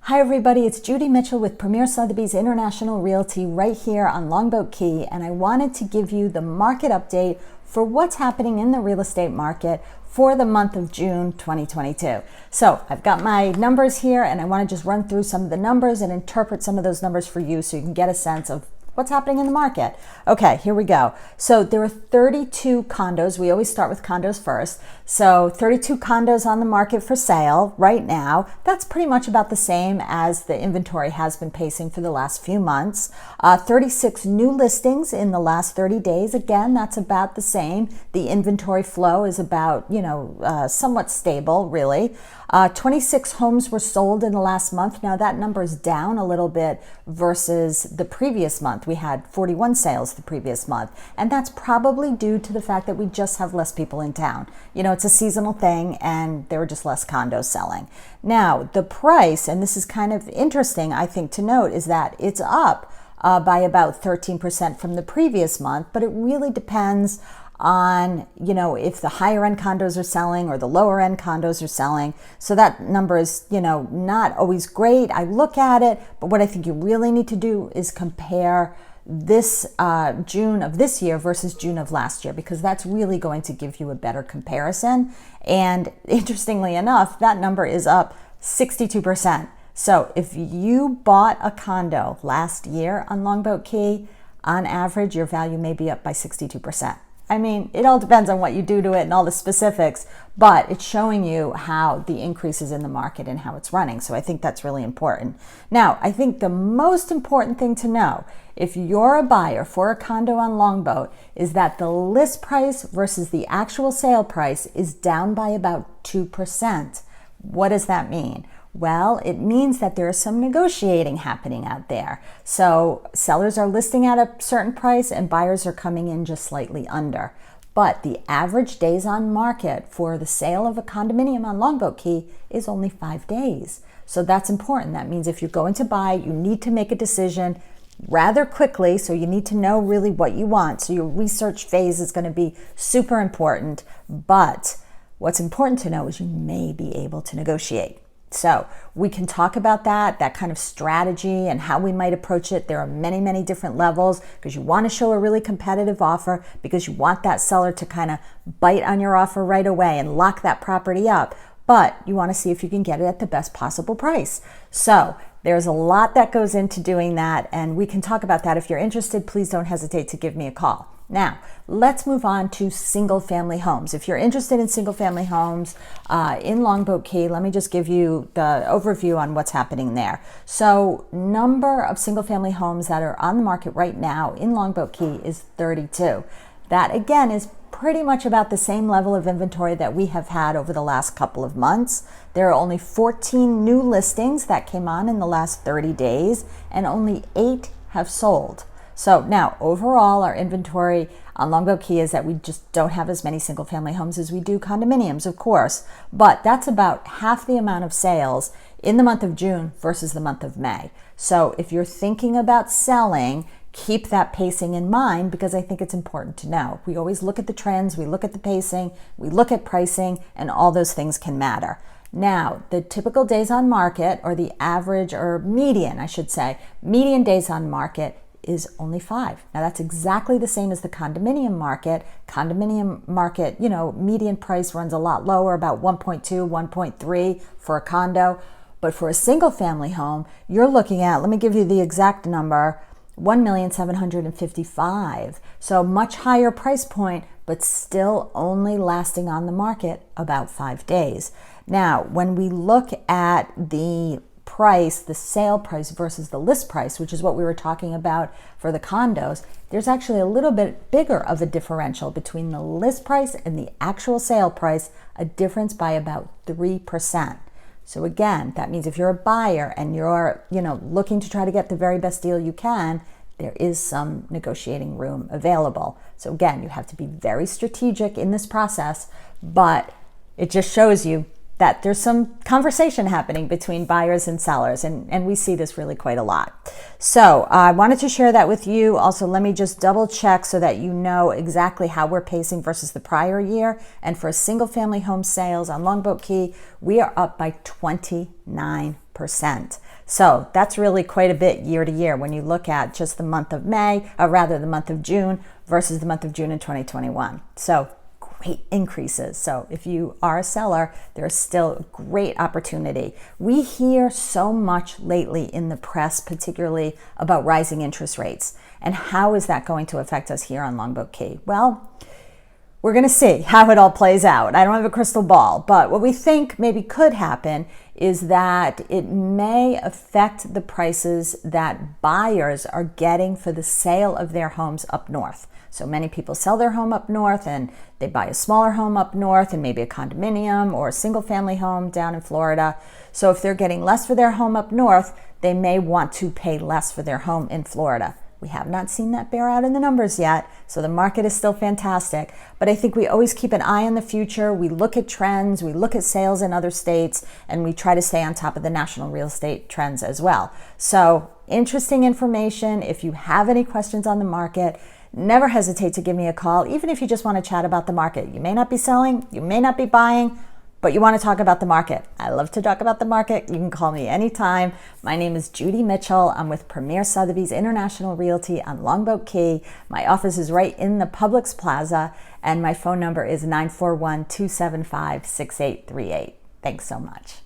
Hi everybody, it's Judy Mitchell with Premier Sotheby's International Realty right here on Longboat Key, and I wanted to give you the market update for what's happening in the real estate market for the month of June 2022. So I've got my numbers here and I want to just run through some of the numbers and interpret some of those numbers for you so you can get a sense of what's happening in the market. Okay, here we go. So there are 32 condos. We always start with condos first. So 32 condos on the market for sale right now. That's pretty much about the same as the inventory has been pacing for the last few months. 36 new listings in the last 30 days. Again, that's about the same. The inventory flow is about, somewhat stable, really. 26 homes were sold in the last month. Now that number is down a little bit versus the previous month. We had 41 sales the previous month, and that's probably due to the fact that we just have less people in town. It's a seasonal thing and there were just less condos selling. Now the price, and this is kind of interesting I think to note, is that it's up by about 13% from the previous month, but it really depends on, if the higher end condos are selling or the lower end condos are selling. So that number is, not always great. I look at it, but what I think you really need to do is compare this June of this year versus June of last year, because that's really going to give you a better comparison. And interestingly enough, that number is up 62%. So if you bought a condo last year on Longboat Key, on average, your value may be up by 62%. I mean, it all depends on what you do to it and all the specifics, but it's showing you how the increase is in the market and how it's running. So I think that's really important. Now, I think the most important thing to know, if you're a buyer for a condo on Longboat, is that the list price versus the actual sale price is down by about 2%. What does that mean? Well, it means that there is some negotiating happening out there. So sellers are listing at a certain price and buyers are coming in just slightly under. But the average days on market for the sale of a condominium on Longboat Key is only 5 days. So that's important. That means if you're going to buy, you need to make a decision rather quickly. So you need to know really what you want. So your research phase is going to be super important. But what's important to know is you may be able to negotiate. So we can talk about that kind of strategy and how we might approach it. There are many, many different levels because you want to show a really competitive offer because you want that seller to kind of bite on your offer right away and lock that property up. But you want to see if you can get it at the best possible price. So there's a lot that goes into doing that, and we can talk about that. If you're interested, please don't hesitate to give me a call. Now, let's move on to single family homes. If you're interested in single family homes in Longboat Key, let me just give you the overview on what's happening there. So number of single family homes that are on the market right now in Longboat Key is 32. That again is pretty much about the same level of inventory that we have had over the last couple of months. There are only 14 new listings that came on in the last 30 days and only 8 have sold. So now overall our inventory on Longboat Key is that we just don't have as many single family homes as we do condominiums, of course, but that's about half the amount of sales in the month of June versus the month of May. So if you're thinking about selling, keep that pacing in mind because I think it's important to know. We always look at the trends, we look at the pacing, we look at pricing, and all those things can matter. Now, the typical days on market, or the average or median, I should say, median days on market is only 5. Now that's exactly the same as the condominium market. Condominium market, median price runs a lot lower, about 1.2, 1.3 for a condo. But for a single family home, you're looking at, let me give you the exact number, 1,755,000. So much higher price point, but still only lasting on the market about 5 days. Now, when we look at the price, the sale price versus the list price, which is what we were talking about for the condos, there's actually a little bit bigger of a differential between the list price and the actual sale price, a difference by about 3%. So again, that means if you're a buyer and you're, looking to try to get the very best deal you can, there is some negotiating room available. So again, you have to be very strategic in this process, but it just shows you that there's some conversation happening between buyers and sellers, and we see this really quite a lot. So I wanted to share that with you. Also, let me just double check so that you know exactly how we're pacing versus the prior year. And for single family home sales on Longboat Key, we are up by 29%. So that's really quite a bit year to year when you look at just the month of May, or rather the month of June versus the month of June in 2021. So great increases. So if you are a seller, there's still great opportunity. We hear so much lately in the press, particularly about rising interest rates. And how is that going to affect us here on Longboat Key? Well, we're going to see how it all plays out. I don't have a crystal ball, but what we think maybe could happen is that it may affect the prices that buyers are getting for the sale of their homes up north. So many people sell their home up north and they buy a smaller home up north and maybe a condominium or a single family home down in Florida. So if they're getting less for their home up north, they may want to pay less for their home in Florida. We have not seen that bear out in the numbers yet, so the market is still fantastic. But I think we always keep an eye on the future. We look at trends, we look at sales in other states, and we try to stay on top of the national real estate trends as well. So interesting information. If you have any questions on the market, never hesitate to give me a call, even if you just want to chat about the market. You may not be selling, you may not be buying, but you want to talk about the market. I love to talk about the market. You can call me anytime. My name is Judy Mitchell. I'm with Premier Sotheby's International Realty on Longboat Key. My office is right in the Publix Plaza, and my phone number is 941-275-6838. Thanks so much.